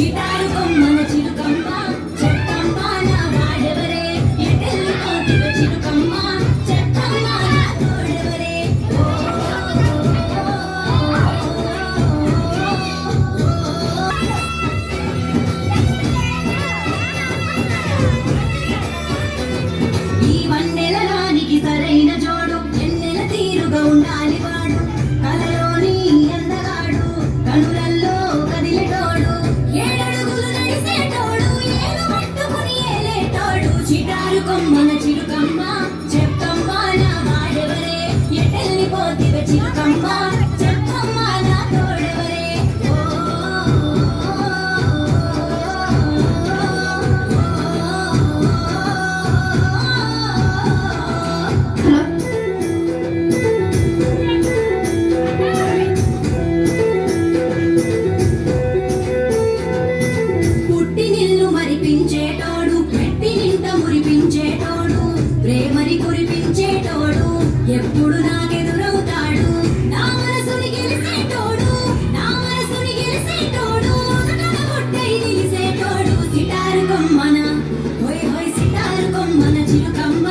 చిటారు కొమ్మన చిలుకమ్మ చెప్పమ్మ నా వాడెవరే ఎటెళ్ళిపోతివ చిలుకమ్మ చెప్పమ్మ నా తోడెవరే ఈ వన్నెల రానికి సరైన జోడు ఎన్నెల తీరుగా ఉండాలి వాడు కలలోని అందగాడు కనులల్లో కదిలేటోడు ఏడడుగులు నడిసేటోడు ఏలు పట్టుకుని ఏలేటోడు చిటారు కొమ్మన చిలుకమ్మ చెప్పమ్మ నా వాడెవరే ఎటెళ్ళిపోతివ చిలుకమ్మ చెప్పమ్మ నా తోడెవరే పుట్టినిల్లు మరిపించేటోడు పెట్టినింట మురిపించేటోడు ప్రేమని కురిపించేటోడు ఎప్పుడు నాకెదురవుతాడు నా మనసుని గెలిసేటోడు నా మనసుని గెలిసేటోడు తన గుట్టై నిలిసేటోడు సితారు కొమ్మన హోయ్ హోయ్ సితారు కొమ్మన చిలుకమ్మ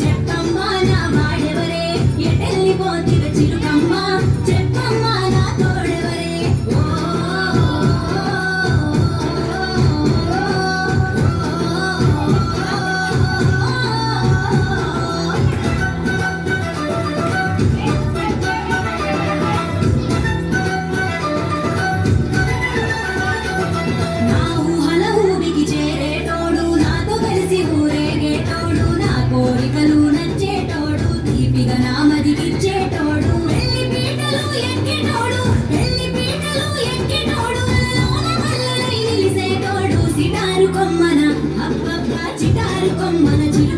చెప్పమ్మ నా వాడెవరే ఎటెళ్ళిపోతివ చిలుకమ్మ చెప్పమ్మ నా తోడెవరే నా ఊహల ఊబికి చేరేటోడు నాతో కలిసి ఊరేగేటోడు నా కోరికలు నచ్చేటోడు తీపిగా నా మదికిచ్చేటోడు పెళ్లి పీటలు ఎక్కేటోడు పెళ్లి పీటలు ఎక్కేటోడు లోన మల్లెలై నిలిసేటోడు సితారు కొమ్మన అబ్బబ్బా చిటారు కొమ్మన చిలుకమ్మ